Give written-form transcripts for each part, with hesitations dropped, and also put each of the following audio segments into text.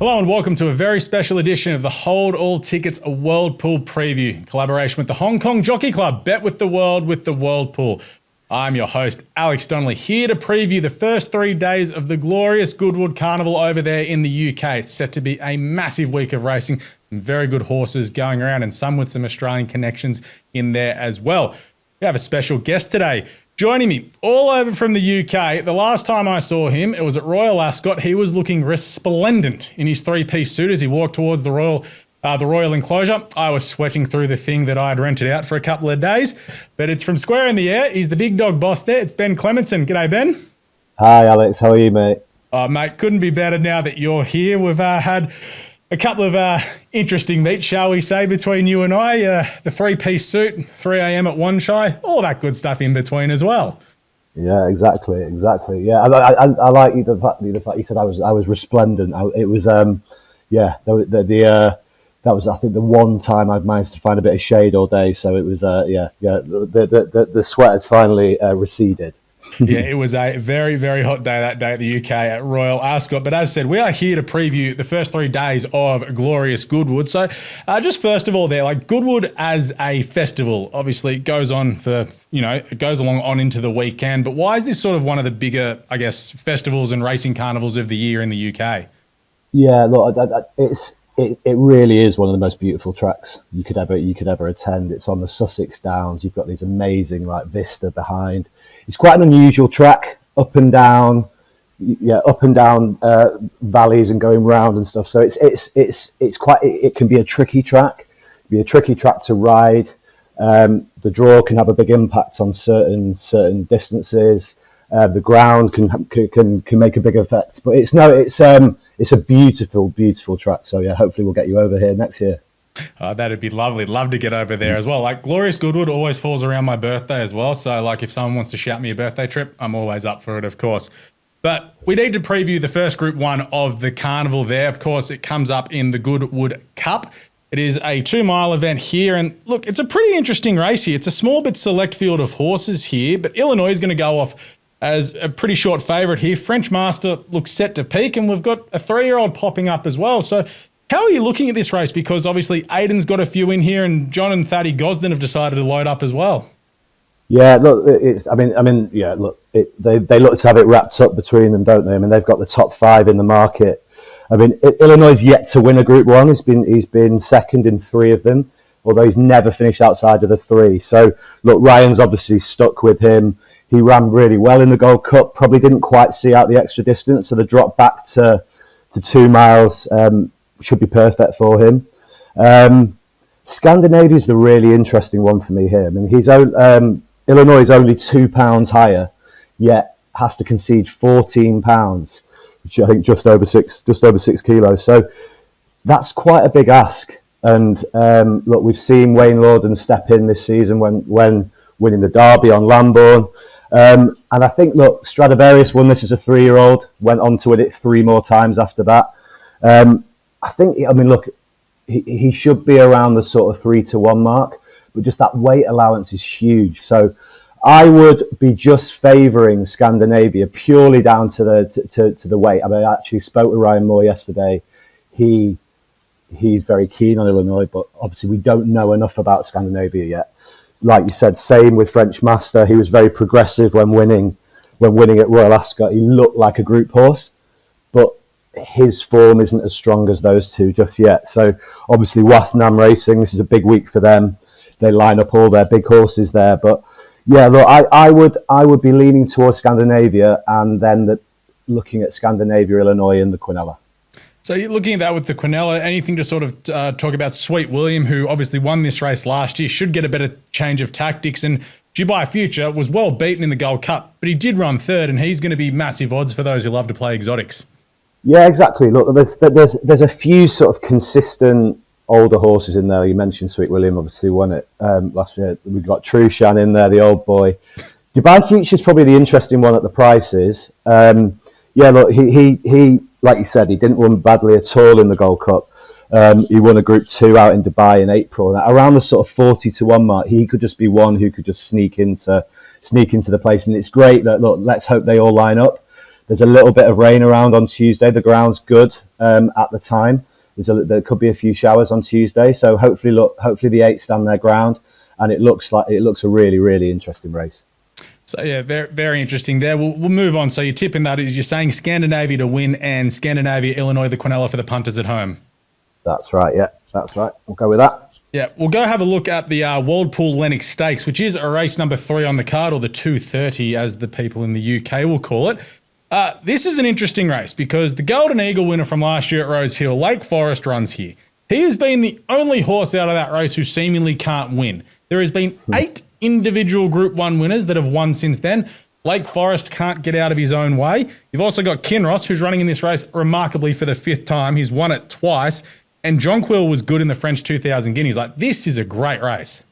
Hello and welcome to a very special edition of the Hold All Tickets, a World Pool preview in collaboration with the Hong Kong Jockey Club. Bet with the World Pool. I'm your host, Alex Donnelly, here to preview the first 3 days of the Glorious Goodwood Carnival over there in the UK. It's set to be a massive week of racing, some very good horses going around and some with some Australian connections in there as well. We have a special guest today. Joining me all over from the UK, the last time I saw him, it was at Royal Ascot. He was looking resplendent in his three-piece suit as he walked towards the Royal enclosure. I was sweating through the thing that I had rented out for a couple of days, but it's from Square in the Air. He's the big dog boss there. It's Ben Cleminson. G'day, Ben. Hi, Alex. How are you, mate? Mate, couldn't be better now that you're here. We've had a couple of interesting meets, shall we say, between you and I. The three-piece suit, 3 a.m. at One Shy, all that good stuff in between as well. Yeah, exactly. Yeah, I like the fact you said I was resplendent. That was, I think, the one time I've managed to find a bit of shade all day. So it was, the sweat had finally receded. Yeah, it was a very, very hot day that day at the UK at Royal Ascot. But as I said, we are here to preview the first 3 days of Glorious Goodwood. So just first of all there, like Goodwood as a festival, obviously it goes on for, it goes along on into the weekend. But why is this sort of one of the bigger, I guess, festivals and racing carnivals of the year in the UK? Yeah, look, it really is one of the most beautiful tracks you could ever attend. It's on the Sussex Downs. You've got these amazing vista behind. It's quite an unusual track, up and down valleys and going round and stuff. So it can be a tricky track. To ride. The draw can have a big impact on certain distances. The ground can make a big effect. But it's a beautiful track. So yeah, hopefully we'll get you over here next year. That'd be lovely. Love to get over there as well. Like Glorious Goodwood always falls around my birthday as well. So like if someone wants to shout me a birthday trip, I'm always up for it, of course. But we need to preview the first Group 1 of the carnival there. Of course, it comes up in the Goodwood Cup. It is a 2-mile event here. And look, it's a pretty interesting race here. It's a small but select field of horses here, but Illinois is going to go off as a pretty short favourite here. French Master looks set to peak, and we've got a 3-year-old popping up as well. So how are you looking at this race? Because obviously Aiden's got a few in here, and John and Thaddy Gosden have decided to load up as well. Yeah, look, they look to have it wrapped up between them, don't they? I mean, they've got the top 5 in the market. I mean, Illinois yet to win a Group 1. He's been second in 3 of them, although he's never finished outside of the 3. So look, Ryan's obviously stuck with him. He ran really well in the Gold Cup. Probably didn't quite see out the extra distance, so the drop back to 2 miles should be perfect for him. Scandinavia is the really interesting one for me here. I mean, Illinois is only £2 higher, yet has to concede £14, which I think just over 6 kilos. So that's quite a big ask. And look, we've seen Wayne Lorden step in this season when winning the Derby on Lambourne. And I think, look, Stradivarius won this as a 3-year-old, went on to win it 3 more times after that. He should be around the sort of 3-1 mark, but just that weight allowance is huge. So I would be just favouring Scandinavia purely down to the weight. I mean, I actually spoke with Ryan Moore yesterday. He's very keen on Illinois, but obviously we don't know enough about Scandinavia yet. Like you said, same with French Master. He was very progressive when winning at Royal Ascot. He looked like a group horse, but his form isn't as strong as those two just yet. So obviously Wathnam Racing, this is a big week for them. They line up all their big horses there. But yeah, look, I would be leaning towards Scandinavia, and then looking at Scandinavia, Illinois, and the Quinella. So you're looking at that with the Quinella, anything to sort of talk about Sweet William, who obviously won this race last year, should get a better change of tactics, and Dubai Future was well beaten in the Gold Cup, but he did run 3rd, and he's going to be massive odds for those who love to play exotics. Yeah, exactly. Look, there's a few sort of consistent older horses in there. You mentioned Sweet William, obviously won it last year. We've got Trushan in there, the old boy. Dubai Future is probably the interesting one at the prices. Yeah, look, he like you said, he didn't run badly at all in the Gold Cup. He won a Group 2 out in Dubai in April. Around the sort of 40-1 mark, he could just be one who could just sneak into the place. And it's great that, look, let's hope they all line up. There's a little bit of rain around on Tuesday. The ground's good at the time. There could be a few showers on Tuesday, so hopefully the 8 stand their ground, and it looks a really, really interesting race. So yeah, very, very interesting there. We'll move on. So you're tipping that is you're saying Scandinavia to win and Scandinavia, Illinois, the Quinella for the punters at home. That's right. Yeah, that's right. We'll go with that. Yeah, we'll go have a look at the World Pool Lennox Stakes, which is a race number 3 on the card, or the 230 as the people in the UK will call it. This is an interesting race because the Golden Eagle winner from last year at Rose Hill, Lake Forest, runs here. He has been the only horse out of that race who seemingly can't win. There has been 8 individual Group 1 winners that have won since then. Lake Forest can't get out of his own way. You've also got Kinross, who's running in this race remarkably for the 5th time. He's won it twice. And Jonquil was good in the French 2000 Guineas. Like, this is a great race.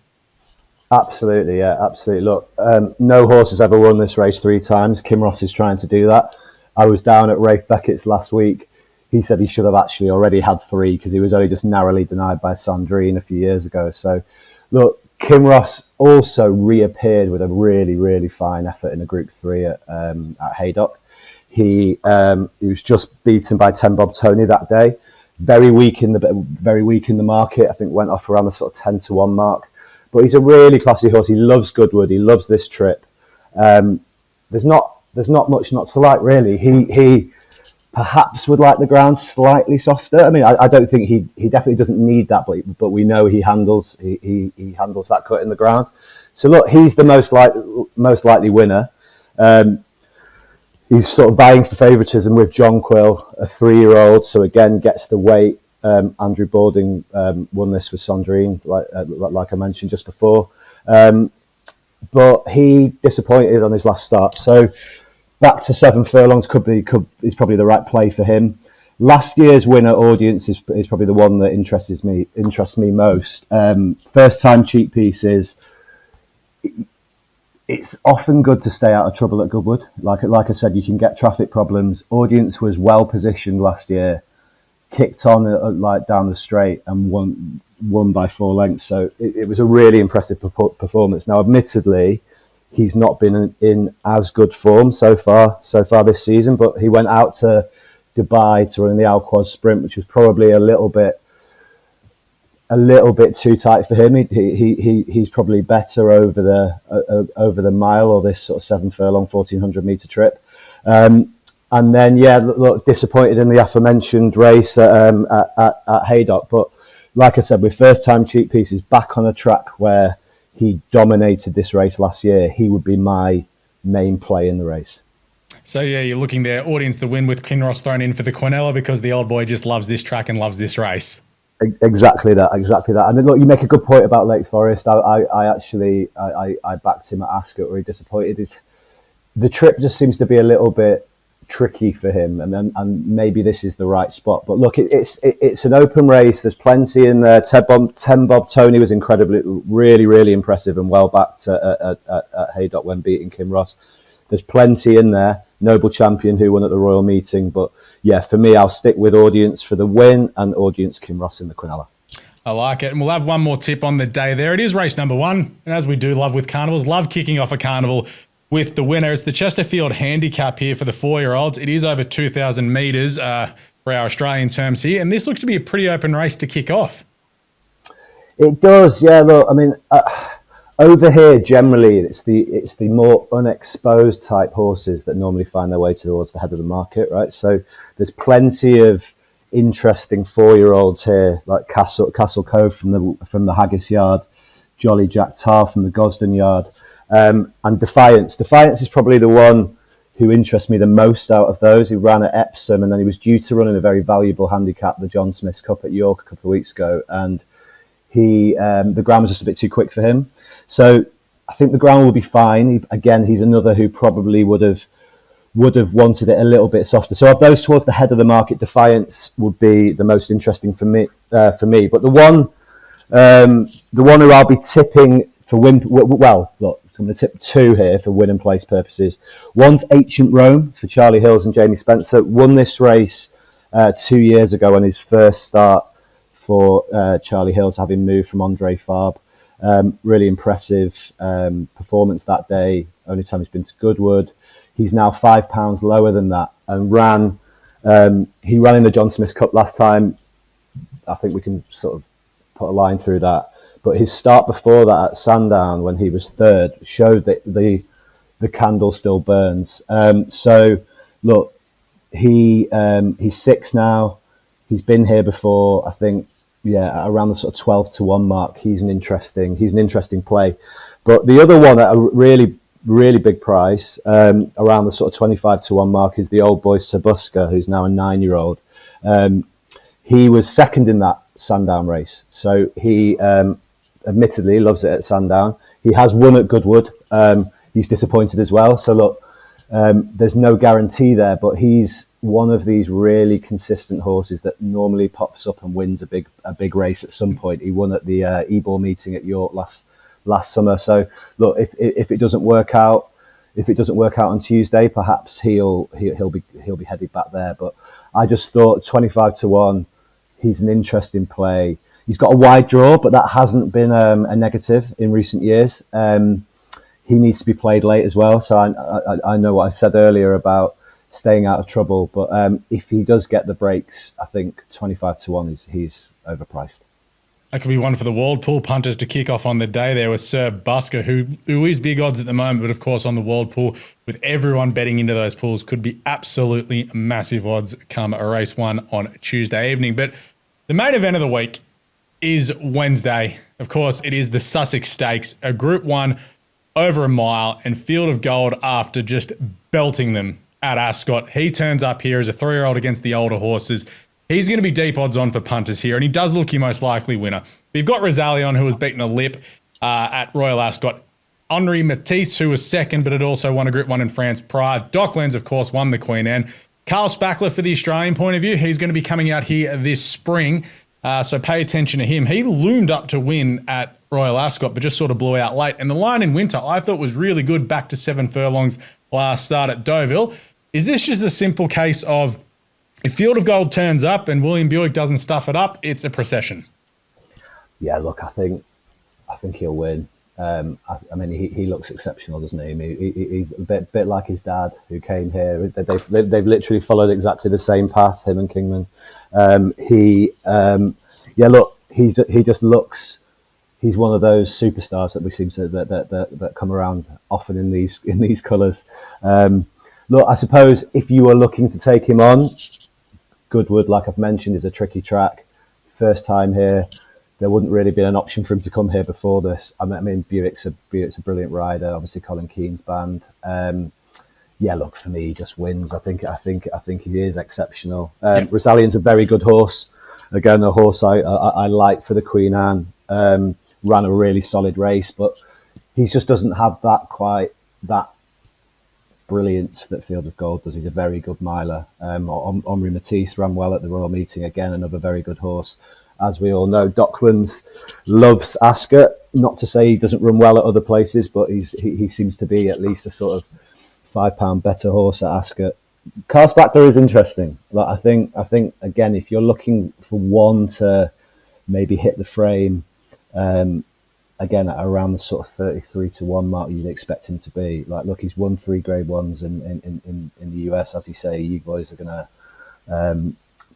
Absolutely, yeah, absolutely. Look, no horse has ever won this race 3 times. Kinross is trying to do that. I was down at Ralph Beckett's last week. He said he should have actually already had 3 because he was only just narrowly denied by Sandrine a few years ago. So, look, Kinross also reappeared with a really, really fine effort in a Group 3 at Haydock. He was just beaten by 10 Bob Tony that day. Very weak in the market. I think went off around the sort of 10-1 mark. But he's a really classy horse. He loves Goodwood. He loves this trip. There's not much not to like, really. He perhaps would like the ground slightly softer. I mean, I don't think he definitely doesn't need that, but we know he handles that cut in the ground. So look, he's the most likely winner. He's sort of vying for favouritism with Jonquil, a 3-year-old. So again, gets the weight. Andrew Balding won this with Sandrine, like I mentioned just before. But he disappointed on his last start. So back to 7 furlongs is probably the right play for him. Last year's winner, Audience, is probably the one that interests me most. First time cheap pieces. It's often good to stay out of trouble at Goodwood. Like I said, you can get traffic problems. Audience was well positioned last year, kicked on down the straight and won by 4 lengths. So it was a really impressive performance. Now, admittedly, he's not been in as good form so far this season, but he went out to Dubai to run the Alquoz Sprint, which was probably a little bit too tight for him. He's probably better over the mile or this sort of 7 furlong 1400 meter trip. And then, look, disappointed in the aforementioned race at Haydock. But like I said, with first time cheap pieces back on a track where he dominated this race last year, he would be my main play in the race. So yeah, you're looking there, Audience to win with Kinross thrown in for the Quinella because the old boy just loves this track and loves this race. Exactly that. And then, look, you make a good point about Lake Forest. I actually backed him at Ascot, where he disappointed. The trip just seems to be a little bit tricky for him, and maybe this is the right spot. But look, it's an open race. There's plenty in there. 10 Bob Tony was really impressive and well backed at Haydock when beating Kinross. There's plenty in there. Noble Champion, who won at the Royal Meeting. But yeah, for me, I'll stick with Audience for the win and Audience Kinross in the Quinella. I like it. And we'll have one more tip on the day there. It is race number 1. And as we do love with carnivals, love kicking off a carnival with the winner. It's the Chesterfield Handicap here for the 4-year-olds. It is over 2,000 metres for our Australian terms here. And this looks to be a pretty open race to kick off. It does, yeah. Look, I mean, over here, generally, it's the more unexposed type horses that normally find their way towards the head of the market, right? So there's plenty of interesting 4-year-olds here, like Castle Cove from the Haggis Yard, Jolly Jack Tar from the Gosden Yard, and Defiance. Defiance is probably the one who interests me the most out of those. He ran at Epsom, and then he was due to run in a very valuable handicap, the John Smith's Cup at York a couple of weeks ago, and the ground was just a bit too quick for him. So I think the ground will be fine. He's another who probably would have wanted it a little bit softer. So of those towards the head of the market, Defiance would be the most interesting for me. But the one who I'll be tipping for win. Well, look, I'm going to tip 2 here for win and place purposes. One's Ancient Rome for Charlie Hills and Jamie Spencer. Won this race 2 years ago on his first start for Charlie Hills, having moved from Andre Farb. Really impressive performance that day. Only time he's been to Goodwood. He's now £5 lower than that, and ran. He ran in the John Smith's Cup last time. I think we can sort of put a line through that. But his start before that at Sandown, when he was third, showed that the candle still burns. So look, he's 6 now. He's been here before. I think, yeah, around the sort of 12-1 mark. He's an interesting play. But the other one at a really big price, around the sort of 25-1 mark, is the old boy Sabuska, who's now a 9-year-old. He was second in that Sandown race, so he admittedly loves it at Sandown. He has won at Goodwood. He's disappointed as well. So look, there's no guarantee there, but he's one of these really consistent horses that normally pops up and wins a big race at some point. He won at the Ebor meeting at York last summer. So look, if it doesn't work out, on Tuesday, perhaps he'll be headed back there. But I just thought 25-1. He's an interesting play. He's got a wide draw, but that hasn't been a negative in recent years. He needs to be played late as well. So I know what I said earlier about staying out of trouble. But if he does get the breaks, I think 25-1 he's overpriced. That could be one for the World Pool punters to kick off on the day there with Sir Busker, who is big odds at the moment, but of course on the World Pool, with everyone betting into those pools, could be absolutely massive odds come a race one on Tuesday evening. But the main event of the week is Wednesday. Of course, it is the Sussex Stakes, a Group 1 over a mile, and Field of Gold, after just belting them at Ascot. He turns up here as a 3-year-old against the older horses. He's going to be deep odds on for punters here, and he does look your most likely winner. We've got Rosalion, who was beaten a lip at Royal Ascot. Henri Matisse, who was second, but had also won a Group 1 in France prior. Docklands, of course, won the Queen Anne. Carl Spackler, for the Australian point of view, he's going to be coming out here this spring, so pay attention to him. He loomed up to win at Royal Ascot, but just sort of blew out late. And the line in winter, I thought, was really good, back to 7 furlongs last start at Deauville. Is this just a simple case of, if Field of Gold turns up and William Buick doesn't stuff it up, it's a procession? Yeah, look, I think he'll win. I mean, he looks exceptional, doesn't he? He's a bit like his dad, who came here. They've literally followed exactly the same path, him and Kingman. Look, he just looks. He's one of those superstars that we seem to that come around often in these colours. Look, I suppose if you were looking to take him on, Goodwood, like I've mentioned, is a tricky track. First time here, there wouldn't really be an option for him to come here before this. I mean, Buick's a brilliant rider. Obviously, Colin Keane's band. Look, for me, he just wins. I think he is exceptional. Rosalion's a very good horse. Again, a horse I like for the Queen Anne. Ran a really solid race, but he just doesn't have that brilliance that Field of Gold does. He's a very good miler. Henri Matisse ran well at the Royal Meeting. Again, another very good horse. As we all know, Docklands loves Ascot. Not to say he doesn't run well at other places, but he seems to be at least a sort of £5 better horse at Ascot. Carl Spackler is interesting. Like, I think again, if you're looking for one to maybe hit the frame, again, at around the sort of 33-1 mark, you'd expect him to be. Like, look, he's won 3 Grade 1s in the US. As you say, you boys are going to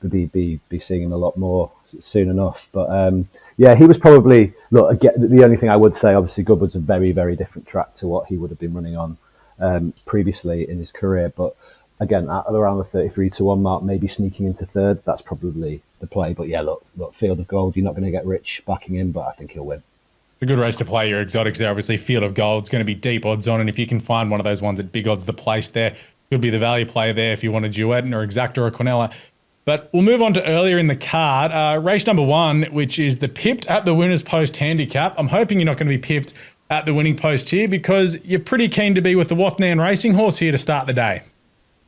be seeing him a lot more soon enough. But he was probably, look, again, the only thing I would say, obviously, Goodwood's a very, very different track to what he would have been running on previously in his career. But again, at around the 33-1 mark, maybe sneaking into third, that's probably the play. But yeah, look, Field of Gold, you're not going to get rich backing him, but I think he'll win. A good race to play your exotics there. Obviously, Field of Gold's going to be deep odds on, and if you can find one of those ones at big odds, the place there could be the value play there if you want a Duet or Exacta or Quinella. But we'll move on to earlier in the card. Race number 1, which is the pipped at the winner's post handicap. I'm hoping you're not going to be pipped at the winning post here, because you're pretty keen to be with the Watnan Racing Horse here to start the day.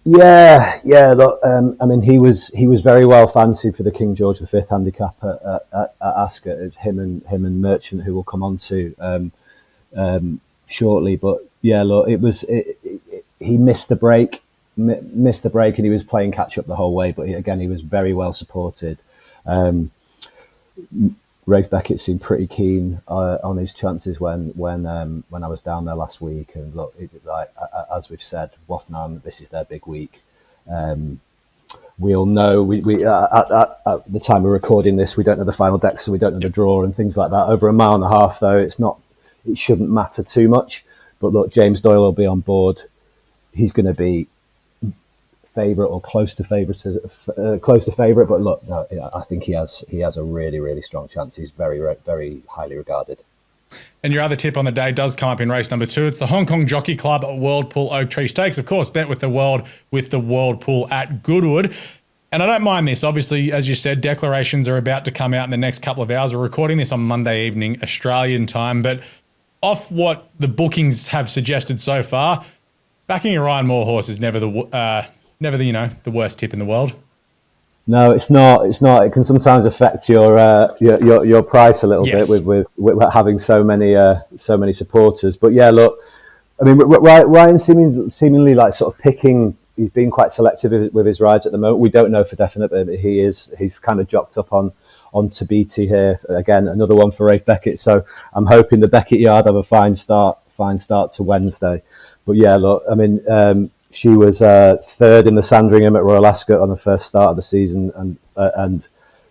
Yeah. Look, I mean, he was very well fancied for the King George V handicap at Ascot. Him and Merchant, who we'll come on to shortly. But yeah, look, he missed the break, and he was playing catch up the whole way. But he was very well supported. Ralph Beckett seemed pretty keen on his chances when I was down there last week. And look, as we've said, Woffenham, this is their big week. We all know at the time we're recording this, we don't know the final deck, so we don't know the draw and things like that. Over a mile and a half, though, it shouldn't matter too much. But look, James Doyle will be on board. He's going to be favourite or close to favourite. But look, no, I think he has a really, really strong chance. He's very, very highly regarded. And your other tip on the day does come up in race number 2. It's the Hong Kong Jockey Club World Pool Oak Tree Stakes. Of course, bet with the World Pool at Goodwood. And I don't mind this. Obviously, as you said, declarations are about to come out in the next couple of hours. We're recording this on Monday evening, Australian time. But off what the bookings have suggested so far, backing a Ryan Moore horse is never the worst tip in the world. No, it's not. It can sometimes affect your price a little bit with having so many supporters. But yeah, look, I mean, Ryan seemingly like sort of picking. He's been quite selective with his rides at the moment. We don't know for definite, but he's kind of jocked up on Tabiti here again. Another one for Ralph Beckett. So I'm hoping the Beckett yard have a fine start to Wednesday. But yeah, look, I mean. She was third in the Sandringham at Royal Ascot on the first start of the season, and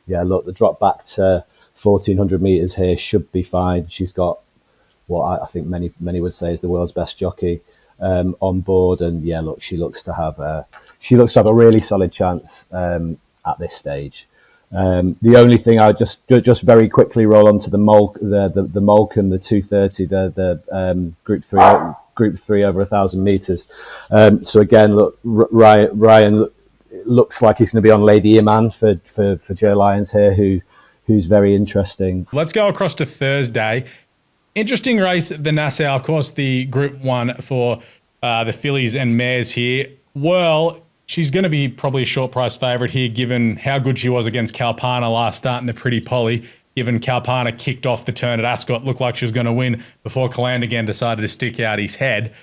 yeah, look, the drop back to 1,400 metres here should be fine. She's got what I think many would say is the world's best jockey on board, and yeah, look, she looks to have a really solid chance at this stage. The only thing I just very quickly roll onto the Malcolm, the 230, the Group 3 over 1,000 metres. So again, look, Ryan looks like he's going to be on Lady Iman for Joe Lyons here, who's very interesting. Let's go across to Thursday. Interesting race at the Nassau, of course, the Group 1 for the fillies and mares here. Well, she's going to be probably a short price favourite here, given how good she was against Kalpana last start in the Pretty Polly. Given Kalpana kicked off the turn at Ascot, looked like she was going to win before Calandigan decided to stick out his head.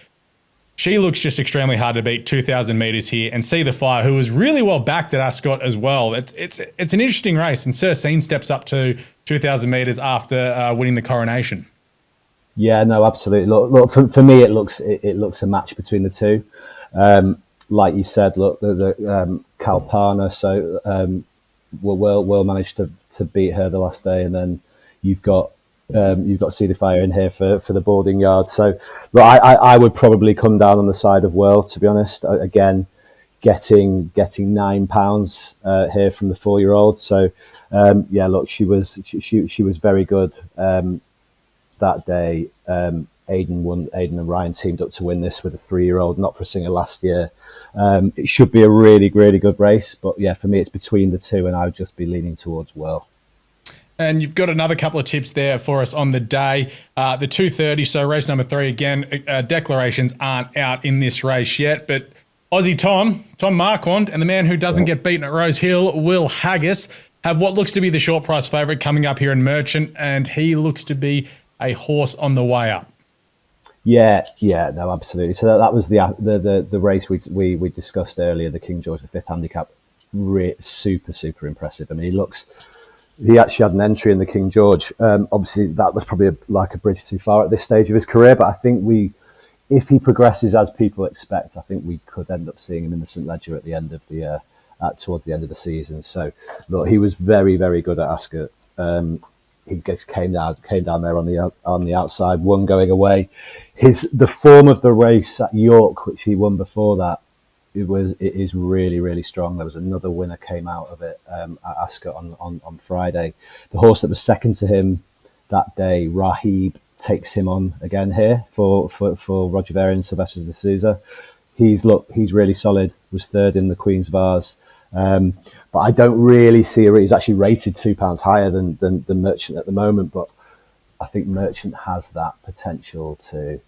She looks just extremely hard to beat, 2,000 metres here, and See the Fire, who was really well backed at Ascot as well. It's an interesting race, and Sir Scene steps up to 2,000 metres after winning the Coronation. Yeah, no, absolutely. Look, for me, it looks a match between the two. Like you said, look, the Kalpana, so will manage to beat her the last day, and then you've got See the Fire in here for the boarding yard. So look, I would probably come down on the side of World, to be honest. Again, getting £9 here from the 4-year-old. So yeah, look, she was very good that day. Aidan and Ryan teamed up to win this with a 3-year-old, not Prisinger last year. It should be a really, really good race, but yeah, for me, it's between the two, and I would just be leaning towards Well. And you've got another couple of tips there for us on the day. The 2:30, so race number 3 again. Declarations aren't out in this race yet, but Aussie Tom Marquand, and the man who doesn't get beaten at Rose Hill, Will Haggis, have what looks to be the short price favourite coming up here in Merchant, and he looks to be a horse on the way up. Yeah, no, absolutely. So that was the race we discussed earlier, the King George V handicap. Super impressive. I mean, he actually had an entry in the King George. Obviously, that was probably like a bridge too far at this stage of his career, but I think if he progresses as people expect, I think we could end up seeing him in the St Ledger at the end of towards the end of the season. So, look, he was very, very good at Ascot. He just came down there on the outside, won going away. The form of the race at York, which he won before that, it is really, really strong. There was another winner came out of it at Ascot on Friday. The horse that was second to him that day, Rahib, takes him on again here for Roger Varian and Sylvester de Souza. He's really solid. Was third in the Queen's Vase. But I don't really see he's actually rated £2 higher than Merchant at the moment. But I think Merchant has that potential to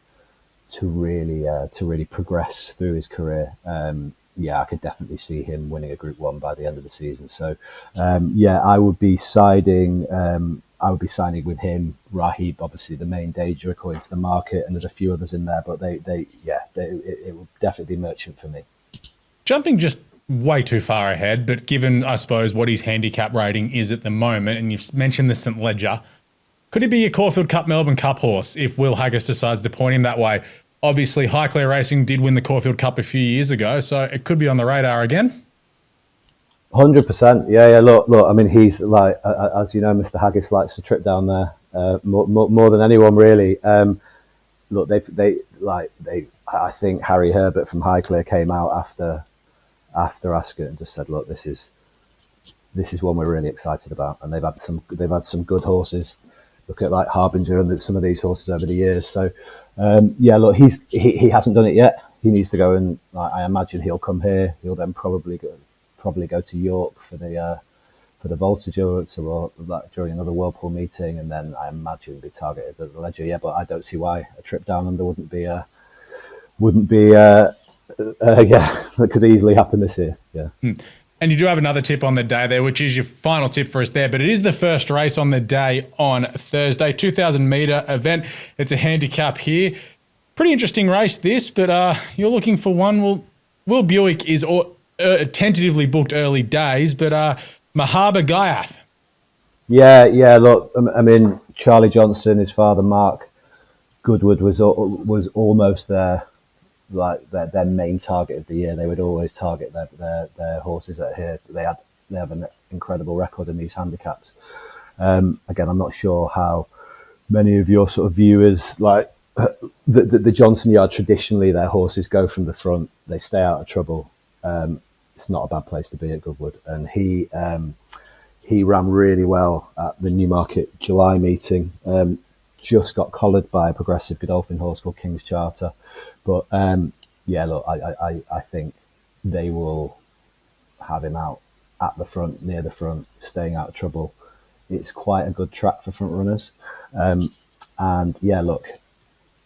really progress through his career. I could definitely see him winning a Group 1 by the end of the season. So I would be siding with him. Rahib, obviously the main danger according to the market, and there's a few others in there, but it will definitely be Merchant for me. Jumping just way too far ahead, but given, I suppose, what his handicap rating is at the moment, and you've mentioned the St Ledger, could he be a Caulfield Cup, Melbourne Cup horse if Will Haggis decides to point him that way? Obviously, Highclere Racing did win the Caulfield Cup a few years ago, so it could be on the radar again. 100%. Yeah. Look. I mean, he's like, as you know, Mr. Haggis likes to trip down there more than anyone, really. Look, I think Harry Herbert from Highclere came out after Ascot and just said, look, this is one we're really excited about, and they've had some good horses. Look at like Harbinger and some of these horses over the years. So look, he hasn't done it yet. He needs to go, and I imagine he'll come here. He'll then probably go to York for the Voltage or during another Whirlpool meeting, and then I imagine be targeted at the Ledger. Yeah, but I don't see why a trip down under wouldn't be that could easily happen this year. Yeah. And you do have another tip on the day there, which is your final tip for us there, but it is the first race on the day on Thursday, 2,000 metre event. It's a handicap here. Pretty interesting race this, but you're looking for one. Will Buick is tentatively booked early days, but Mahaba Gyath. Yeah. Look, I mean, Charlie Johnson, his father Mark Goodwood was almost their main target of the year. They would always target their horses at here. They have an incredible record in these handicaps. Again, I'm not sure how many of your sort of viewers like the Johnson Yard. Traditionally, their horses go from the front. They stay out of trouble. It's not a bad place to be at Goodwood, and he ran really well at the Newmarket July meeting. Just got collared by a progressive Godolphin horse called King's Charter. But look, I think they will have him out at the front, near the front, staying out of trouble. It's quite a good track for front runners. Look, I'm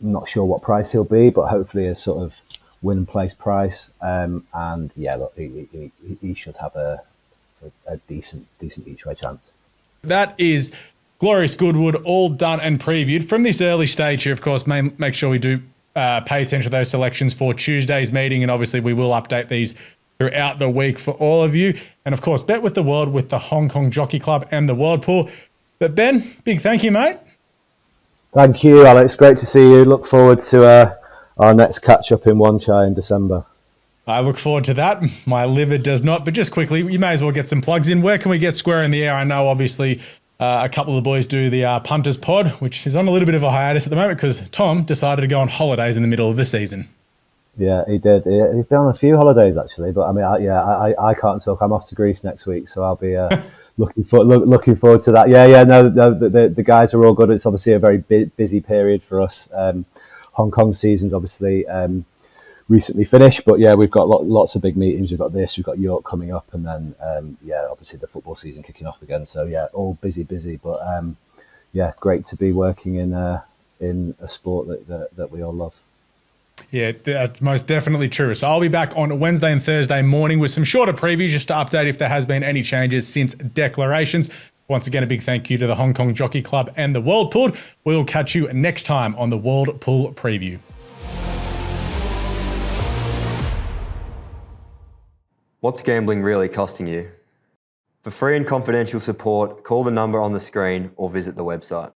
not sure what price he'll be, but hopefully a sort of win and place price. Look, he should have a decent each way chance. That is Glorious Goodwood, all done and previewed. From this early stage here, of course, make sure we do pay attention to those selections for Tuesday's meeting, and obviously we will update these throughout the week for all of you. And of course, bet with the world with the Hong Kong Jockey Club and the Whirlpool. But Ben, big thank you, mate. Thank you, Alex. Great to see you. Look forward to our next catch up in Wanchai in December. I look forward to that. My liver does not. But just quickly, you may as well get some plugs in. Where can we get Square in the Air? I know, obviously, a couple of the boys do the Punters pod, which is on a little bit of a hiatus at the moment because Tom decided to go on holidays in the middle of the season. Yeah, he did. He's been on a few holidays, actually. But I mean, I can't talk. I'm off to Greece next week, so I'll be looking forward to that. No, the guys are all good. It's obviously a very busy period for us. Hong Kong season's obviously recently finished, but yeah, we've got lots of big meetings. We've got We've got York coming up, and then obviously the football season kicking off again. So yeah, all busy, but great to be working in a sport that we all love. Yeah, that's most definitely true. So I'll be back on Wednesday and Thursday morning with some shorter previews just to update if there has been any changes since declarations. Once again, a big thank you to the Hong Kong Jockey Club and the Whirlpool. We'll catch you next time on the Whirlpool Preview. What's gambling really costing you? For free and confidential support, call the number on the screen or visit the website.